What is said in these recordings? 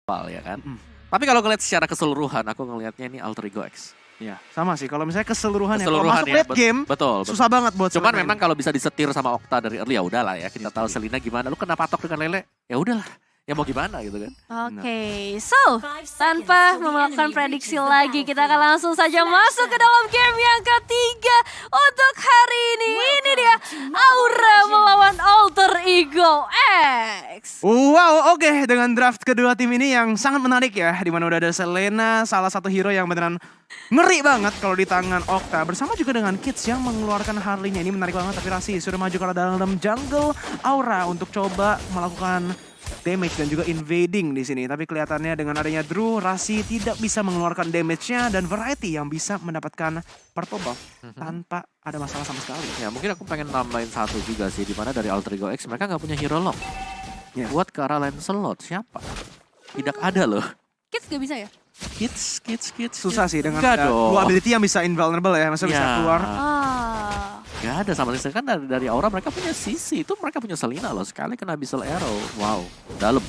ya kan. Tapi kalau ngeliat secara keseluruhan, aku ngelihatnya ini Alter Ego X. Ya, sama sih. Kalau misalnya keseluruhan ya, kalau Keseluruhan masuk ya, late game, betul. susah banget buat Cuman Selena memang ini. kalau bisa disetir sama Okta dari early ya udahlah ya. Kita tahu Selena gimana. Lu kena patok dengan Lele, ya udahlah. Ya mau gimana gitu kan. Oke, so tanpa melakukan prediksi lagi, kita akan langsung saja masuk ke dalam game yang ketiga untuk hari ini. Ini dia Aura melawan Alter Ego X. Wow, oke. Dengan draft kedua tim ini yang sangat menarik ya. Dimana udah ada Selena, salah satu hero yang beneran ngeri banget kalau di tangan Okta. Bersama juga dengan Kids yang mengeluarkan Harley-nya. Ini menarik banget, tapi Rasi sudah maju ke dalam jungle Aura untuk coba melakukan damage dan juga invading di sini. Tapi kelihatannya dengan adanya Drew, Rasi tidak bisa mengeluarkan damage-nya dan Variety yang bisa mendapatkan purple buff tanpa ada masalah sama sekali. Ya mungkin aku pengen nambahin satu juga sih. Dimana dari Alter Ego X mereka nggak punya hero lock. Ya. Buat ke arah Lancelot, siapa? Tidak ada loh. Kids gak bisa ya? Kids. Susah sih dengan Enggak ada dong. dua ability yang bisa invulnerable ya, maksudnya bisa Ya. keluar. Gak ada sama sekali kan dari Aura mereka punya sisi itu mereka punya Selena loh sekali kena Abyssal Arrow. Wow, dalam.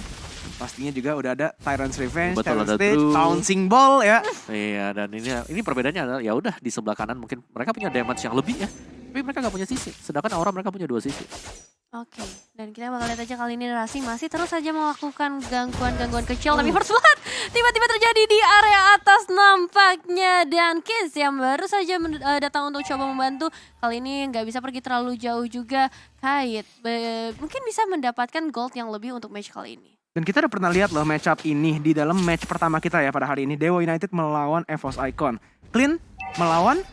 Pastinya juga udah ada Tyrant's Revenge, Betul, Tyrant's ada Stage, Drew. Bouncing Ball ya. Iya dan ini perbedaannya adalah ya udah di sebelah kanan mungkin mereka punya damage yang lebih ya. Tapi mereka nggak punya sisi. Sedangkan Aura mereka punya dua sisi. Oke, dan kita bakal lihat aja kali ini Rasi masih terus saja melakukan gangguan-gangguan kecil. Tapi first blood tiba-tiba terjadi di area atas nampaknya. Dan Kids yang baru saja datang untuk coba membantu. Kali ini nggak bisa pergi terlalu jauh juga. Kait mungkin bisa mendapatkan gold yang lebih untuk match kali ini. Dan kita udah pernah lihat loh match up ini di dalam match pertama kita ya pada hari ini. Dewa United melawan EVOS Icon. Clean melawan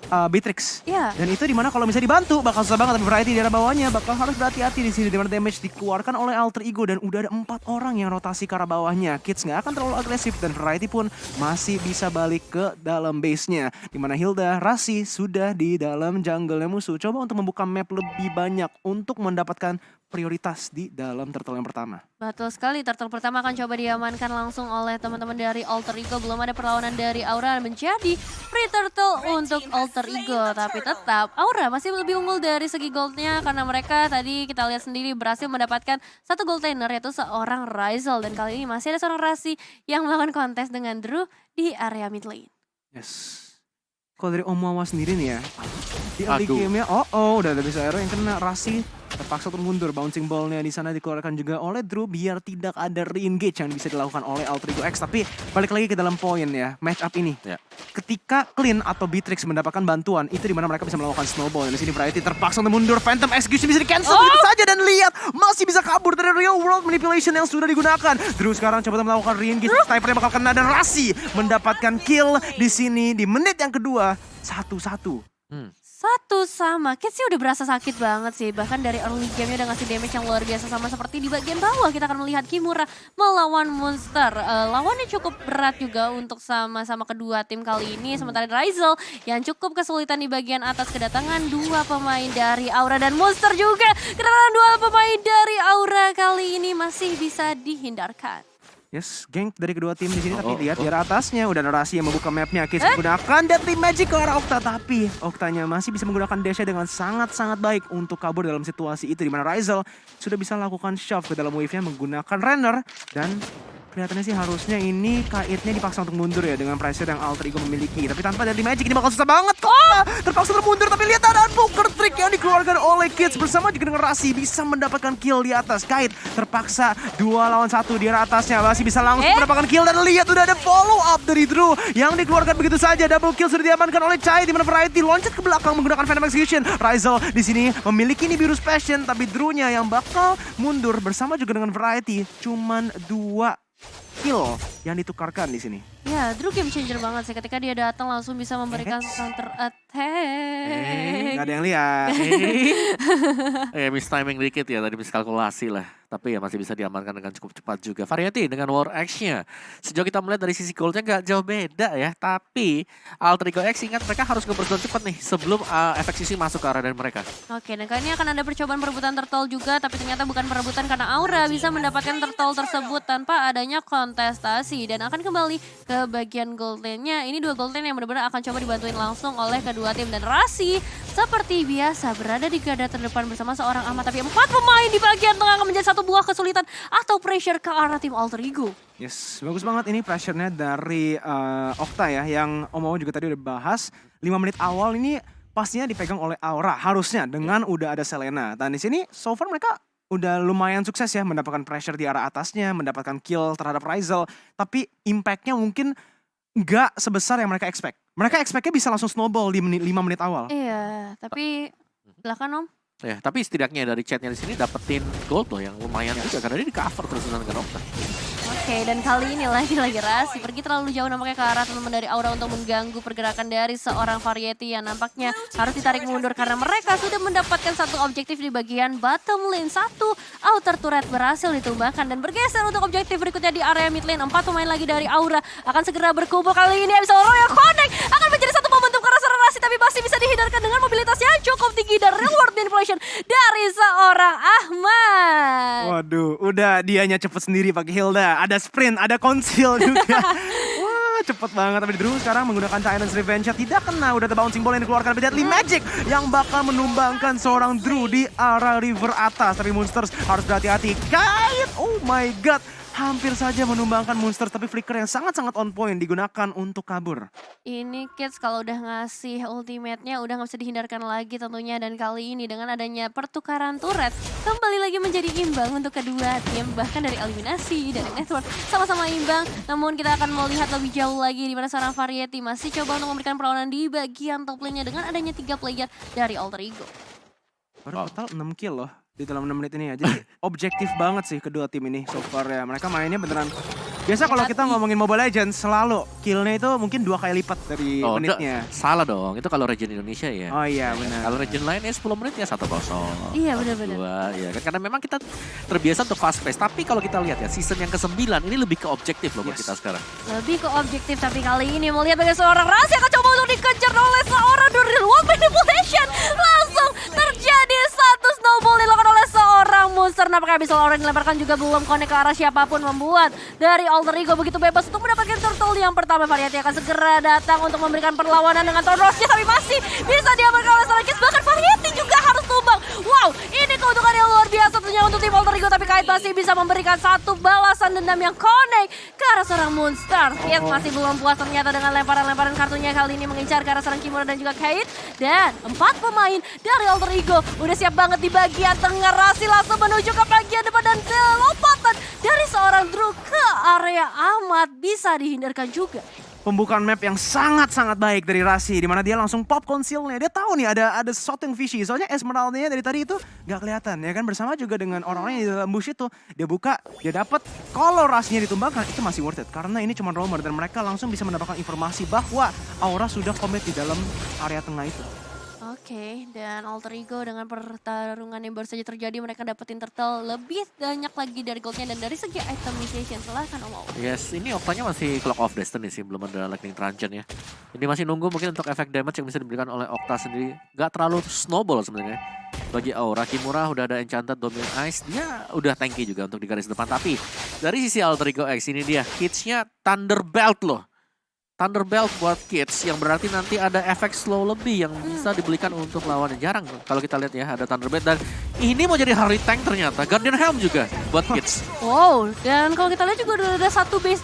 Beatrix. Iya. Dan itu dimana kalau misalnya dibantu bakal susah banget, tapi Variety di arah bawahnya bakal harus berhati-hati di sini dimana damage dikeluarkan oleh Alter Ego dan udah ada 4 orang yang rotasi ke arah bawahnya. Kids nggak akan terlalu agresif dan Variety pun masih bisa balik ke dalam base-nya. Dimana Hilda, Rasi sudah di dalam jungle-nya musuh. Coba untuk membuka map lebih banyak untuk mendapatkan prioritas di dalam turtle yang pertama. Betul sekali, turtle pertama akan coba diamankan langsung oleh teman-teman dari Alter Ego. Belum ada perlawanan dari Aura menjadi free turtle untuk Alter Ego. Tapi tetap Aura masih lebih unggul dari segi goldnya karena mereka tadi kita lihat sendiri berhasil mendapatkan satu gold laner yaitu seorang Ryzel. Dan kali ini masih ada seorang Rasi yang melakukan kontes dengan Drew di area mid lane. Yes. Kalau dari Omawa sendiri nih ya, di early Aduh. game-nya, udah ada bisa arrow yang kena. Rasi terpaksa untuk mundur. Bouncing ball-nya di sana dikeluarkan juga oleh Drew biar tidak ada re-engage yang bisa dilakukan oleh Alter Ego X. Tapi balik lagi ke dalam poin ya, match up ini. Ya. Ketika Clean atau Beatrix mendapatkan bantuan, itu dimana mereka bisa melakukan snowball. Dan di sini Variety terpaksa untuk mundur. Phantom Execution bisa di-cancel begitu saja dan lihat masih bisa kabur dari real world manipulation yang sudah digunakan. Drew sekarang coba melakukan re-engage. Snipernya bakal kena dan Rasi mendapatkan kill di sini di menit yang kedua. 1-1. Satu sama, Kids sih udah berasa sakit banget sih. Bahkan dari early game-nya udah ngasih damage yang luar biasa. Sama seperti di bagian bawah kita akan melihat Kimura melawan Monster. Lawannya cukup berat juga untuk sama-sama kedua tim kali ini. Sementara Ryzel yang cukup kesulitan di bagian atas, kedatangan dua pemain dari Aura dan Monster juga. Kedatangan dua pemain dari Aura kali ini masih bisa dihindarkan. Yes, gank dari kedua tim di sini, tapi lihat di arah atasnya udah ada Rasi yang membuka mapnya. Kids menggunakan Deadly Magic ke arah Okta, tapi Oktanya masih bisa menggunakan dash dengan sangat-sangat baik untuk kabur dalam situasi itu, di mana Ryzel sudah bisa lakukan shove ke dalam wave-nya menggunakan Renner. Dan kelihatannya sih harusnya ini Kaitnya dipaksa untuk mundur ya dengan pressure yang Alter Ego memiliki. Tapi tanpa Deadly Magic ini bakal susah banget kok. Terpaksa termundur, tapi lihat ada poker trick yang dikeluarkan oleh Kids bersama juga dengan Rasi bisa mendapatkan kill di atas. Kait terpaksa 2 lawan 1 di arah atasnya, masih bisa langsung mendapatkan kill dan lihat udah ada follow up dari Drew yang dikeluarkan begitu saja. Double kill sudah diamankan oleh Chai di mana Variety loncat ke belakang menggunakan Phantom Execution. Ryzel di sini memiliki Nibiru's Passion, tapi Drew-nya yang bakal mundur bersama juga dengan Variety. Cuman 2 kill yang ditukarkan di sini. Ya, Drew game changer banget sih. Ketika dia datang langsung bisa memberikan counter attack. Gak ada yang lihat. Miss timing dikit ya tadi miskalkulasi lah. Tapi ya masih bisa diamankan dengan cukup cepat juga. Variety dengan War X-nya. Sejauh kita melihat dari sisi goldnya nggak jauh beda ya. Tapi Alter Ego X ingat mereka harus ngebersuan cepat nih sebelum efek sisi masuk ke arah dari mereka. Oke, dan kali ini akan ada percobaan perebutan turtle juga. Tapi ternyata bukan perebutan karena Aura bisa mendapatkan turtle tersebut tanpa adanya kontestasi. Dan akan kembali ke ke bagian gold lane-nya. Ini 2 gold lane yang benar-benar akan coba dibantuin langsung oleh kedua tim. Dan Rasi seperti biasa berada di garda terdepan bersama seorang Ahmad. Tapi 4 pemain di bagian tengah akan menjadi satu buah kesulitan atau pressure ke arah tim Alter Ego. Yes, bagus banget ini pressure-nya dari Okta ya, yang Om Owo juga tadi udah bahas. 5 menit awal ini pastinya dipegang oleh Aura, harusnya dengan udah ada Selena. Dan di sini so far mereka udah lumayan sukses ya, mendapatkan pressure di arah atasnya, mendapatkan kill terhadap Ryzel. Tapi impact-nya mungkin nggak sebesar yang mereka expect. Mereka expect-nya bisa langsung snowball di 5 menit awal. Iya, tapi silakan Om. Ya, tapi setidaknya dari chatnya di sini dapetin gold loh yang lumayan juga karena dia di cover terus dengan Okta. Oke, dan kali ini lagi-lagi Rasi pergi terlalu jauh nampaknya ke arah teman dari Aura untuk mengganggu pergerakan dari seorang Variety yang nampaknya harus ditarik mundur karena mereka sudah mendapatkan satu objektif di bagian bottom lane. 1 outer turret berhasil ditumbangkan dan bergeser untuk objektif berikutnya di area mid lane. 4 pemain lagi dari Aura akan segera berkumpul. Kali ini Abyssal Royal Connect akan menjadi satu momentum ke arah seorang Rasi, tapi masih bisa dihindarkan dengan mobilitas yang cukup tinggi dan reward manipulation dari seorang Ahmad. Waduh, udah dianya cepet sendiri pakai Hilda. Ada sprint, ada conceal juga. Wah, cepet banget. Tapi Drew sekarang menggunakan Tyrant's Revenge. Tidak kena, udah ada bouncing ball yang dikeluarkan. Tapi Deadly Magic yang bakal menumbangkan seorang Drew di arah river atas. Tapi Monsters harus berhati-hati. Kait, oh my god. Hampir saja menumbangkan Monsters, tapi flicker yang sangat-sangat on point digunakan untuk kabur. Ini Kids kalau udah ngasih ultimate-nya udah gak bisa dihindarkan lagi tentunya. Dan kali ini dengan adanya pertukaran turret kembali lagi menjadi imbang untuk kedua tim. Bahkan dari eliminasi, dari network sama-sama imbang. Namun kita akan mau lihat lebih jauh lagi di mana seorang Variety masih coba untuk memberikan perlawanan di bagian top lane-nya dengan adanya 3 player dari Alter Ego. Baru total 6 kill loh di dalam 6 menit ini ya. Jadi objektif banget sih kedua tim ini so far ya. Mereka mainnya beneran. Biasa kalau kita ngomongin Mobile Legends selalu killnya itu mungkin 2 kali lipat dari menitnya. Salah dong, itu kalau region Indonesia ya. Oh iya benar. Kalau region lain ya 10 menit ya 1-0. Iya benar-benar. Ya kan karena memang kita terbiasa untuk fast pace. Tapi kalau kita lihat ya season yang ke-9 ini lebih ke objektif loh buat kita sekarang. Lebih ke objektif, tapi kali ini mau lihat bagaimana seorang Rasi akan coba untuk dikejar oleh seorang Reward Manipulation. Langsung terjadi satu snowball dilakukan oleh seorang Monster. Nampaknya Abyssal Aura dilemparkan juga belum connect ke arah siapapun, membuat dari Alter Ego begitu bebas untuk mendapatkan turtle yang pertama. Variety akan segera datang untuk memberikan perlawanan dengan Tornosnya, tapi masih bisa diamankan oleh seorang Kids. Bahkan Variety juga harus tumbang. Wow, ini keuntungan yang luar biasa tentunya untuk tim Alter Ego, tapi Kait masih bisa memberikan satu balasan dendam yang connect ke arah seorang Monster. Kids masih belum puas ternyata dengan lemparan-lemparan kartunya, kali ini mengincar ke arah seorang Kimura dan juga Kait. Dan 4 pemain dari Alter Ego udah siap banget di bagian tengah. Rasi langsung menuju ke bagian depan dan lompatan dari seorang Drew ke area Ahmad bisa dihindarkan juga. Pembukaan map yang sangat-sangat baik dari Rasi, dimana dia langsung pop concealnya. Dia tahu nih ada sesuatu yang fishy, soalnya Esmeralda-nya dari tadi itu nggak kelihatan ya kan. Bersama juga dengan orang-orang yang di dalam bush itu, dia buka, dia dapat. Kalau Rasinya ditumbangkan itu masih worth it karena ini cuma roamer dan mereka langsung bisa mendapatkan informasi bahwa Aura sudah commit di dalam area tengah itu. Oke, dan Alter Ego dengan pertarungan yang baru saja terjadi, mereka dapetin turtle lebih banyak lagi dari goldnya dan dari segi itemization. Silahkan Om Owo. Yes, ini Oktanya masih Clock of Destiny sih, belum ada Lightning Truncheon ya. Ini masih nunggu mungkin untuk efek damage yang bisa diberikan oleh Okta sendiri. Gak terlalu snowball sebenarnya. Bagi Aura, Kimura udah ada Enchanted Domain Ice, dia udah tanky juga untuk di garis depan. Tapi dari sisi Alter Ego X ini dia hitsnya Thunder Belt loh. Thunder Belt buat Kids yang berarti nanti ada efek slow lebih yang bisa dibelikan untuk lawannya. Jarang kalau kita lihat ya ada Thunder Belt, dan ini mau jadi Harry Tank ternyata. Guardian Helm juga buat Kids. Wow, dan kalau kita lihat juga udah ada satu mid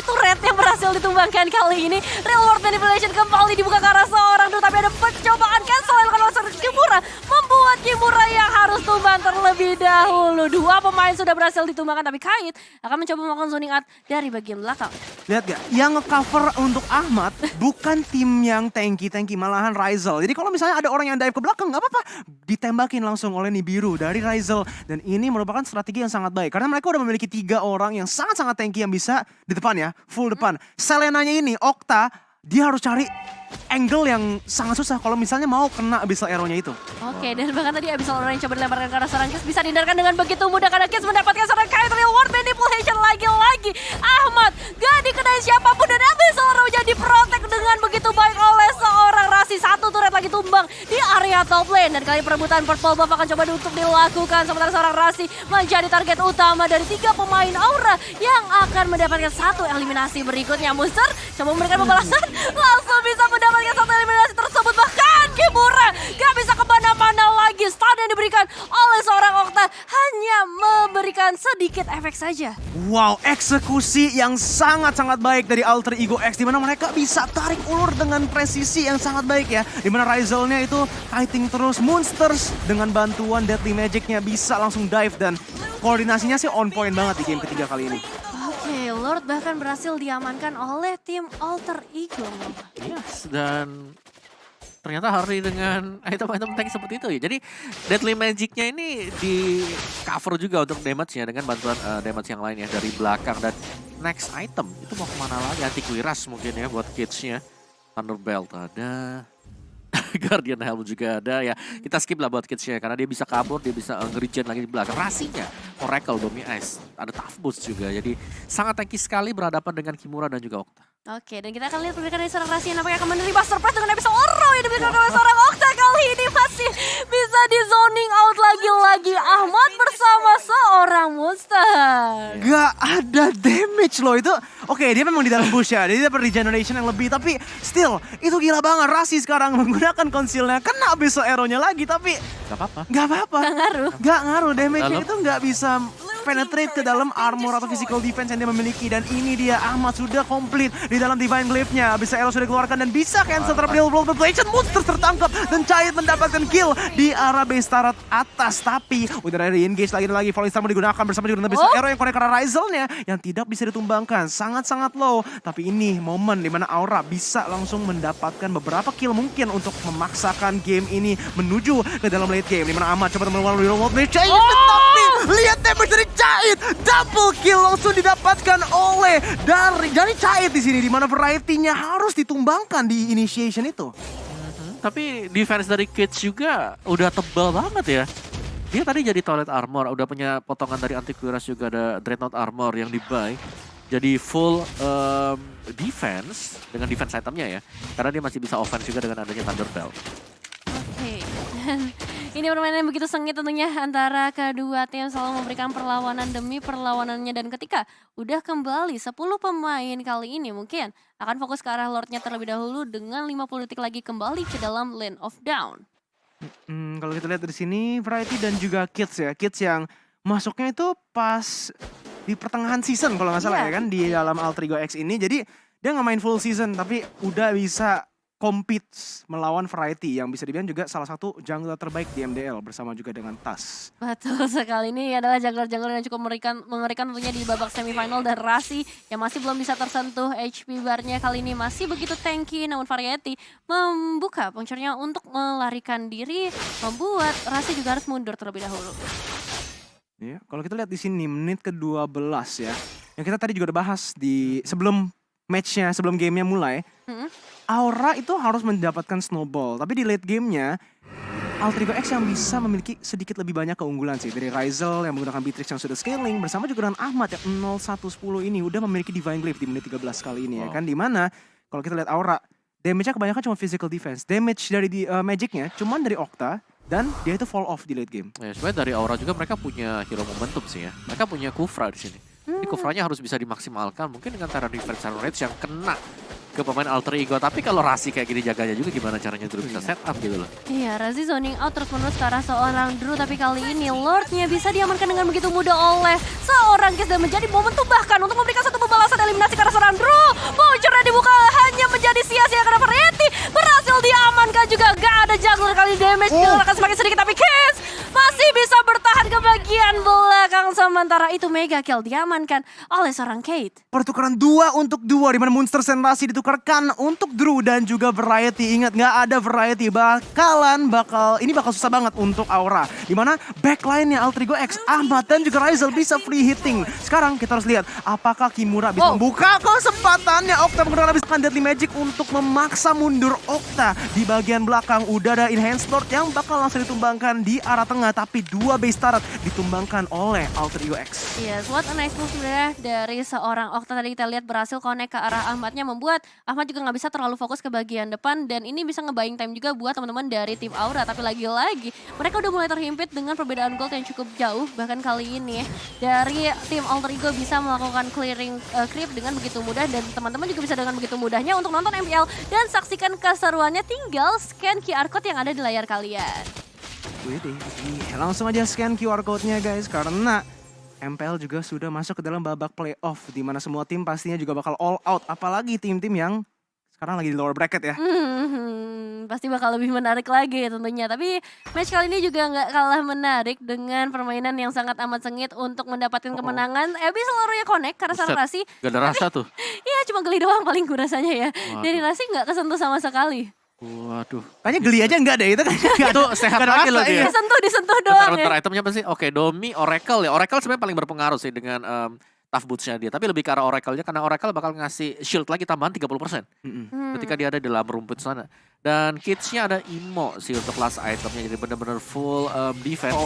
turret yang berhasil ditumbangkan kali ini. Real World Manipulation kembali dibuka ke arah seorang Drew, tapi ada percobaan cancel yang dilakukan oleh Kimura, membuat Kimura yang harus tumbang terlebih dahulu. 2 pemain sudah berhasil ditumbangkan, tapi Kait akan mencoba melakukan zoning out dari bagian belakang. Lihat gak? Yang nge-cover untuk Ahmad bukan tim yang tanky, malahan Ryzel. Jadi kalau misalnya ada orang yang dive ke belakang, nggak apa-apa. Ditembakin langsung oleh Nibiru dari Ryzel. Dan ini merupakan strategi yang sangat baik. Karena mereka udah memiliki 3 orang yang sangat-sangat tanky yang bisa di depan ya. Full depan. Selenanya ini, Okta, dia harus cari angle yang sangat susah kalau misalnya mau kena Abyssal Arrow-nya itu. Oke, dan bahkan tadi Abyssal Arrow yang coba dilemparkan ke arah seorang Kids bisa dihindarkan dengan begitu mudah karena Kids mendapatkan seorang Kite Real World Manipulation lagi-lagi. Ahmad gak dikenai siapapun dan Abyssal Arrow jadi diprotek dengan begitu baik oleh seorang Rasi. 1 turret lagi tumbang di area top lane. lane. Dan kali perebutan purple buff akan coba untuk dilakukan. Sementara seorang Rasi menjadi target utama dari 3 pemain Aura yang akan mendapatkan satu eliminasi berikutnya. Monster coba memberikan pembalasan, langsung bisa mendapatkan satu eliminasi tersebut. Bahkan Kimura gak bisa kemana-mana lagi. Stun yang diberikan oleh seorang Okta hanya memberikan sedikit efek saja. Wow, eksekusi yang sangat-sangat baik dari Alter Ego X, di mana mereka bisa tarik ulur dengan presisi yang sangat baik ya. Di mana Ryzel-nya itu kiting terus, Monsters dengan bantuan Deadly Magic-nya bisa langsung dive dan koordinasinya sih on point banget di game ketiga kali ini. Oke, Lord bahkan berhasil diamankan oleh tim Alter Ego. Yes, dan ternyata Harry dengan item-item tank seperti itu ya. Jadi Deadly Magic-nya ini di cover juga untuk damage-nya dengan bantuan damage yang lainnya dari belakang. Dan next item itu mau kemana lagi? Anti-Quiras mungkin ya buat kids-nya. Thunderbelt ada. Guardian Helm juga ada ya. Kita skip lah buat kids-nya karena dia bisa kabur, dia bisa nge-regen lagi di belakang. Rasinya Oracle, Domi Ice, ada Tough Boost juga. Jadi sangat tanky sekali berhadapan dengan Kimura dan juga Okta. Oke, dan kita akan lihat pergerakan dari seorang Rasi yang nampaknya akan menerima surprise dengan episode Oro yang diberikan oleh seorang Okta. Kali ini masih bisa di zoning out lagi-lagi Ahmad bersama seorang Monster. Gak ada damage loh itu. Oke, dia memang di dalam bush ya, dia dapat regeneration yang lebih, tapi still itu gila banget. Rasi sekarang menggunakan conceal-nya, kena besok arrow-nya lagi, tapi Gak apa-apa. gak apa-apa. Gak ngaruh, damage-nya Dalam. itu gak bisa penetrate ke dalam armor atau physical defense yang dia memiliki. Dan ini dia, Ahmad sudah komplit di dalam Divine Glaive-nya. Bisa arrow sudah dikeluarkan dan bisa cancel terhadap Blood Population. Monster tertangkap dan Chait mendapatkan kill di arah base turret atas. Tapi udah ada engage lagi dan lagi. Falling Star mau digunakan bersama juga dengan arrow yang connect karena Ryzel-nya yang tidak bisa ditumbangkan. Sangat-sangat low. Tapi ini momen dimana Aura bisa langsung mendapatkan beberapa kill mungkin untuk memaksakan game ini menuju ke dalam late game. Dimana Ahmad coba melawan Real World Chait. Tapi lihat damage dari Chait. Double kill langsung didapatkan oleh dari Chait di sini. Dimana variety-nya harus ditumbangkan di initiation itu. Tapi defense dari kids juga udah tebal banget ya. Dia tadi jadi toilet armor, udah punya potongan dari anti-Quiras juga, ada Dreadnought armor yang di-buy. Jadi full defense dengan defense itemnya ya. Karena dia masih bisa offense juga dengan adanya Thunderbelt. Oke, dan ini permainan yang begitu sengit tentunya antara kedua tim selalu memberikan perlawanan demi perlawanannya. Dan ketika udah kembali 10 pemain kali ini mungkin akan fokus ke arah Lordnya terlebih dahulu dengan 50 detik lagi kembali ke dalam lane of down. Kalau kita lihat dari sini, Variety dan juga Kids ya. Kids yang masuknya itu pas di pertengahan season kalau nggak salah Iya, ya kan. Di dalam Alter Ego X ini. Jadi dia nggak main full season tapi udah bisa compete melawan Variety yang bisa dibilang juga salah satu jungler terbaik di MDL bersama juga dengan Tas. Betul sekali, ini adalah jungler-jungler yang cukup mengerikan tentunya di babak semifinal. Dan Rasi yang masih belum bisa tersentuh HP bar-nya kali ini masih begitu tanky, namun Variety membuka puncurnya untuk melarikan diri, membuat Rasi juga harus mundur terlebih dahulu. Ya, kalau kita lihat di sini menit ke-12 ya. Yang kita tadi juga udah bahas di sebelum match-nya, sebelum game-nya mulai. Aura itu harus mendapatkan snowball, tapi di late game-nya Alter Ego X yang bisa memiliki sedikit lebih banyak keunggulan sih. Dari Ryzel yang menggunakan Beatrix yang sudah scaling bersama juga dengan Ahmad yang 0-1-10 ini udah memiliki Divine Glaive di menit 13 kali ini ya kan. Dimana kalau kita lihat Aura, damage-nya kebanyakan cuma physical defense. Damage dari Magic-nya cuman dari Okta dan dia itu fall off di late game. Ya, sebenarnya dari Aura juga mereka punya hero momentum sih ya. Mereka punya Kufra di sini. Ini Kufranya harus bisa dimaksimalkan mungkin dengan cara defense rage yang kena ke pemain Alter Ego. Tapi kalau Rasi kayak gini jaganya juga gimana caranya Drew bisa set up gitu loh. Iya, Rasi zoning out terus menerus ke arah seorang Drew. Tapi kali ini Lordnya bisa diamankan dengan begitu mudah oleh seorang Kiss. Dan menjadi momentum bahkan untuk memberikan satu pembalasan eliminasi ke arah seorang Drew. Bocornya dibuka hanya menjadi sia-sia karena Variety berhasil diamankan juga. Gak ada jungler kali damage akan semakin sedikit. Tapi Kiss masih bisa bertahan ke bagian belakang. Sementara itu Mega Kill diamankan oleh seorang Kate. Pertukaran 2 untuk 2 di mana Monster Rasi ditukarkan untuk Drew dan juga Variety. Ingat nggak ada Variety ini bakal susah banget untuk Aura. Di mana backline-nya Alter Ego X, Ahmad dan juga Ryzel bisa free hitting. Sekarang kita harus lihat apakah Kimura bisa membuka kesempatannya. Okta menggunakan Deadly Magic untuk memaksa mundur Okta. Di bagian belakang udah ada Enhanced Lord yang bakal langsung ditumbangkan di arah tengah. Tapi 2 base turret ditumbangkan oleh Alter Alter Ego X. Yes, what a nice move sebenarnya dari seorang Okta. Tadi kita lihat berhasil connect ke arah Ahmadnya, membuat Ahmad juga nggak bisa terlalu fokus ke bagian depan, dan ini bisa nge-buying time juga buat teman-teman dari tim Aura. Tapi lagi-lagi mereka udah mulai terhimpit dengan perbedaan gold yang cukup jauh. Bahkan kali ini dari tim Alter Ego bisa melakukan clearing creep dengan begitu mudah, dan teman-teman juga bisa dengan begitu mudahnya untuk nonton MPL dan saksikan keseruannya. Tinggal scan QR code yang ada di layar kalian. Widih, langsung aja scan QR code-nya guys, karena MPL juga sudah masuk ke dalam babak playoff, di mana semua tim pastinya juga bakal all out, apalagi tim-tim yang sekarang lagi di lower bracket ya. Pasti bakal lebih menarik lagi tentunya. Tapi match kali ini juga nggak kalah menarik dengan permainan yang sangat amat sengit untuk mendapatkan kemenangan. Ebi seluruhnya connect karena Buset, Rasi. Gak ada rasa tuh. Iya, cuma geli doang paling gue rasanya ya. Waduh. Dari Rasi nggak kesentuh sama sekali. Waduh. Kayaknya geli aja enggak deh, itu kayaknya Itu sehat nggak ada lagi loh rasa, dia. iya. Disentuh doang Bentar-bentar ya. itemnya apa sih? Oke, Domi, Oracle ya. Oracle sebenarnya paling berpengaruh sih dengan tough boots-nya dia. Tapi lebih ke arah Oracle-nya karena Oracle bakal ngasih shield lagi tambahan 30%. Ketika dia ada di dalam rumput sana. Dan kits-nya ada Imo sih untuk last itemnya. Jadi bener-bener full defense.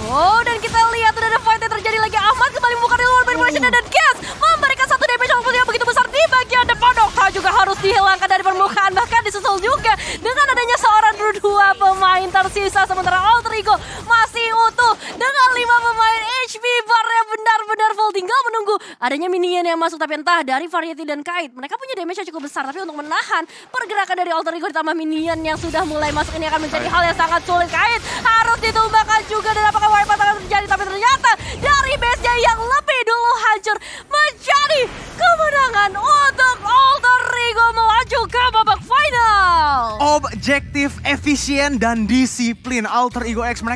Oh, dan kita lihat udah ada fight yang terjadi lagi. Ahmad kembali membuka di luar manipulation dan Gas memberikan satu damage yang begitu besar di bagian depan. Okta juga harus dihilangkan dari permukaan, bahkan disusul juga dengan adanya seorang dua pemain tersisa, sementara Alter Ego masih utuh dengan 5 pemain HP bar yang benar-benar full. Tinggal menunggu adanya minion yang masuk, tapi entah dari Variety dan Kite. Mereka punya damage yang cukup besar, tapi untuk menahan pergerakan dari Alter Ego ditambah minion yang sudah mulai masuk ini akan menjadi hal yang sangat sulit. Kite harus ditumbangkan juga, dan apakah wipeout akan terjadi? Tapi ternyata dari base-nya yang lebih dulu hancur menjadi kemenangan untuk Alter Ego melaju ke babak final. Objektif, efisien, dan disiplin Alter Ego X mereka